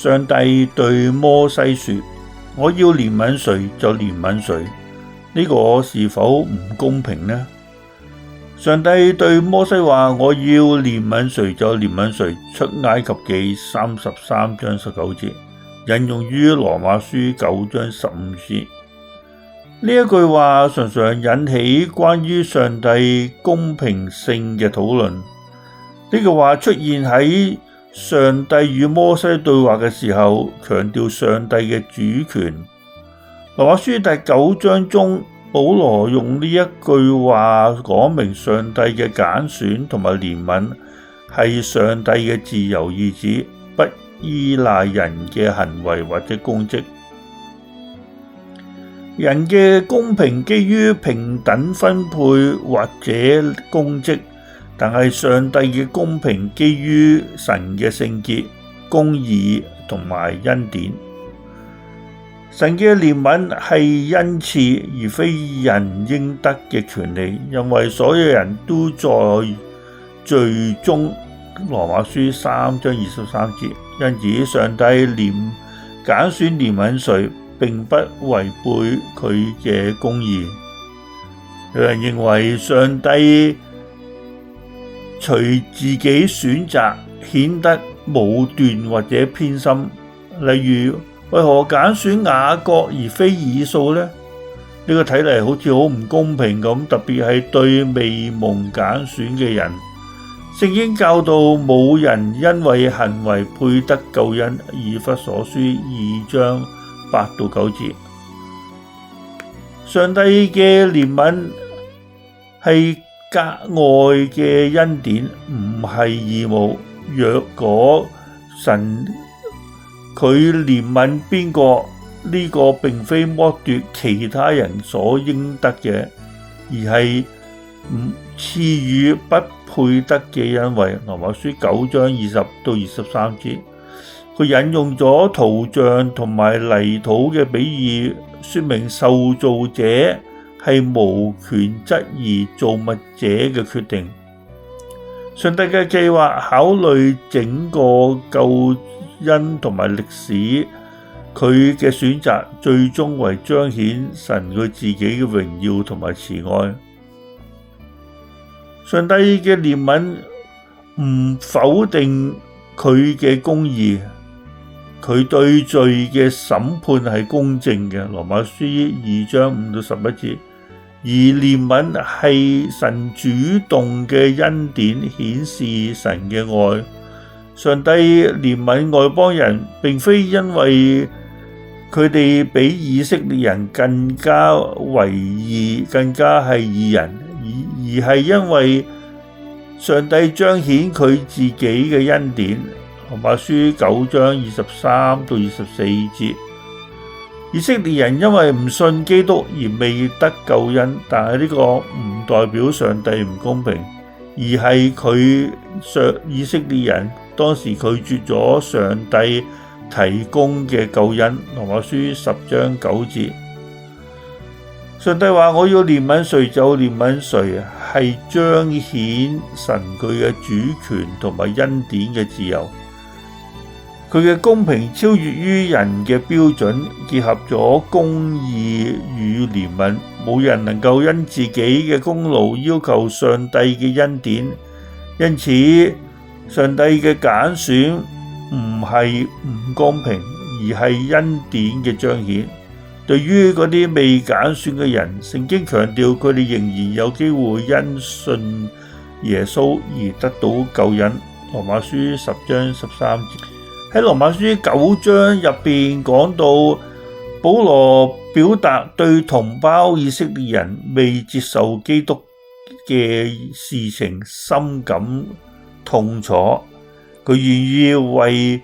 上帝對摩西說：我要憐憫誰就憐憫誰，呢個是否唔公平呢？上帝對摩西話：我要憐憫誰就憐憫誰，出埃及記33章19節，引用於羅馬書9章15節。呢一句話常常引起關於上帝公平性嘅討論。呢句話出現喺上帝與摩西對話嘅時候，強調上帝嘅主權。羅馬書第9章中，保羅用呢一句話講明上帝嘅揀選同埋憐憫係上帝嘅自由意志，不依賴人嘅行為或者功績。人嘅公平基於平等分配或者功績，但係上帝嘅公平基於神嘅聖潔、公義同埋恩典。神嘅憐憫係恩賜，而非人應得嘅權利，因為所有人都在罪中。羅馬書3章23節，因此上帝揀選憐憫誰，並不違背佢嘅公義。有人認為上帝隨自己選擇顯得武斷或者偏心，例如為何揀選雅各而非以掃呢？呢個睇嚟好似好唔公平咁，特別係對未蒙揀選嘅人。聖經教導冇人因為行為配得救恩，以弗所書2章8到9節。上帝嘅憐憫係格外嘅恩典，唔係義務。若果神佢憐憫邊個，呢個並非剝奪其他人所應得嘅，而係賜予不配得嘅恩惠。羅馬書9章20到23節，佢引用咗陶像同埋泥土嘅比喻，說明受造者係無權質疑造物者嘅決定。上帝嘅計劃考慮整個救恩同埋歷史，佢嘅選擇最終為彰顯神佢自己嘅榮耀同埋慈愛。上帝嘅憐憫唔否定佢嘅公義，佢對罪嘅審判係公正嘅。羅馬書2章5到11節，而憐憫係神主動嘅恩典，顯示神嘅愛。上帝憐憫外邦人，並非因為佢哋比以色列人更加為義，更加係義人，而係因為上帝彰顯佢自己嘅恩典。羅馬書9章23到24節，以色列人因為唔信基督而未得救恩，但係呢個唔代表上帝唔公平，而係以色列人當時拒絕咗上帝提供嘅救恩。羅馬書10章9節，上帝話：我要憐憫誰就憐憫誰，係彰顯神佢嘅主權同埋恩典嘅自由。佢嘅公平超越於人嘅標準，結合咗公義與憐憫。冇人能夠因自己嘅功勞要求上帝嘅恩典，因此上帝嘅揀選唔係唔公平，而係恩典嘅彰顯。對於嗰啲未揀選嘅人，聖經強調佢哋仍然有機會因信耶穌而得到救恩。羅馬書10章13節。喺羅馬書9章入邊講到，保羅表達對同胞以色列人未接受基督嘅事情深感痛楚，佢願意為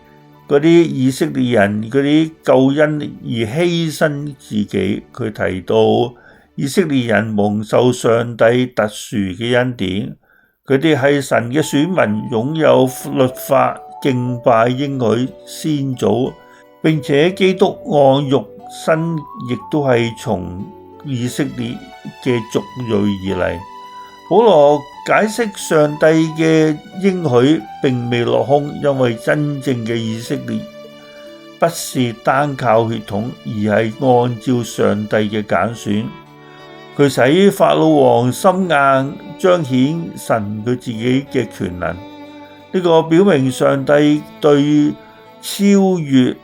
嗰啲以色列人嗰啲救恩而犧牲自己。佢提到以色列人蒙受上帝特殊嘅恩典，佢哋係神嘅選民，擁有律法、敬拜應許先祖，並且基督按肉身亦都係從以色列嘅族裔而嚟。保羅解釋上帝嘅應許並未落空，因為真正嘅以色列不是單靠血統，而係按照上帝嘅揀選。佢使法老王心硬，彰顯神佢自己嘅權能。呢個表明上帝對超越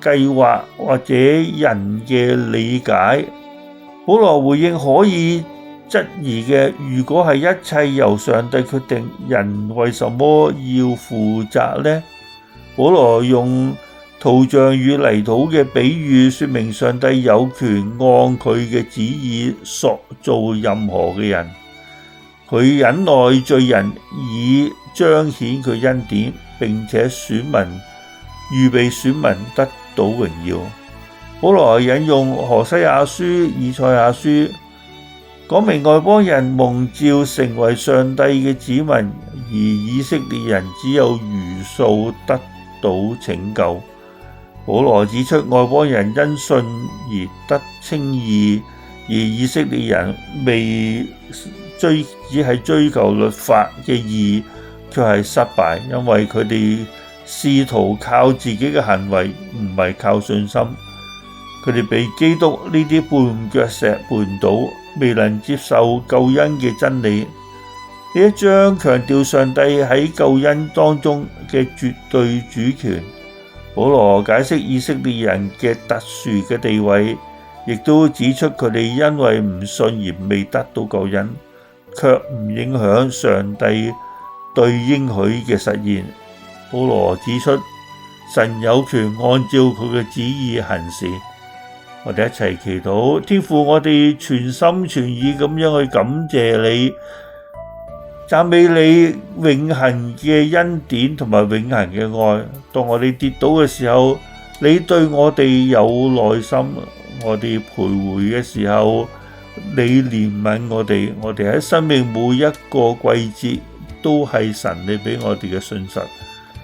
計劃或者人嘅理解。保羅回應可以質疑嘅，如果係一切由上帝決定，人為什麼要負責呢？保羅用陶像與泥土嘅比喻，說明上帝有權按佢嘅旨意塑造任何嘅人。佢忍耐罪人，以彰顯佢恩典，並且預備選民得到榮耀。保羅引用何西阿書、以賽亞書，講明外邦人蒙召成為上帝嘅子民，而以色列人只有餘數得到拯救。保羅指出，外邦人因信而得稱義，而以色列人只係追求律法嘅義，卻係失敗，因為佢哋試圖靠自己嘅行為，唔係靠信心。佢哋被基督呢啲絆腳石絆倒，未能接受救恩嘅真理。呢一章強調上帝喺救恩當中嘅絕對主權。保羅解釋以色列人嘅特殊嘅地位，亦都指出佢哋因為唔信而未得到救恩，卻唔影響上帝對應許嘅實現。保羅指出，神有權按照佢嘅旨意行事。我哋一齊祈禱，天父，我哋全心全意咁樣去感謝你，讚美你永恆嘅恩典同埋永恆嘅愛。當我哋跌倒嘅時候，你對我哋有耐心；我哋徘徊嘅時候，你憐憫我哋。我哋喺生命每一個季節都係神你俾我哋嘅信實。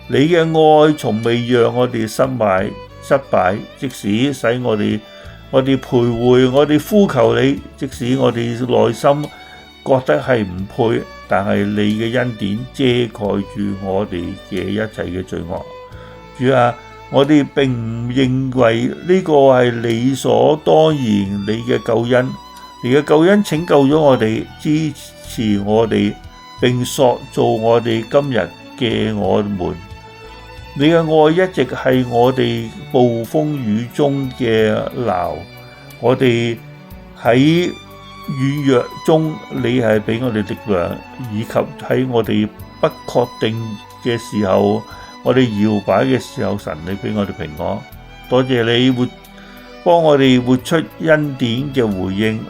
你嘅愛從未讓我哋失敗，即使使我哋徘徊，我哋呼求你，即使我哋內心覺得係唔配，但係你嘅恩典遮蓋住我哋嘅一切嘅罪惡。主啊，我哋並唔認為呢個係理所當然，你嘅救恩，你嘅救恩拯救咗我哋，支持我哋，並塑造我哋今日嘅我們。你嘅愛一直係我哋暴風雨中嘅錨，我哋喺軟弱中，你係俾我哋力量，以及喺我哋不確定嘅時候，我哋搖擺嘅時候，神你俾我哋平安。多謝你幫我哋活出恩典嘅回應，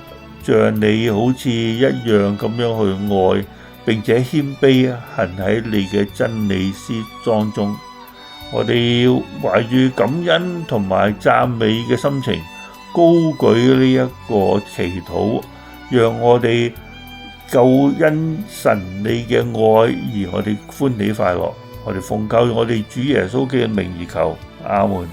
像你好似一樣咁樣去愛，並且謙卑行喺你嘅真理師當中。我哋要懷住感恩同埋讚美嘅心情，高舉呢一個祈禱，讓我哋救恩神你嘅愛而我哋歡喜快樂。我哋奉靠我哋主耶穌嘅名而求，阿門。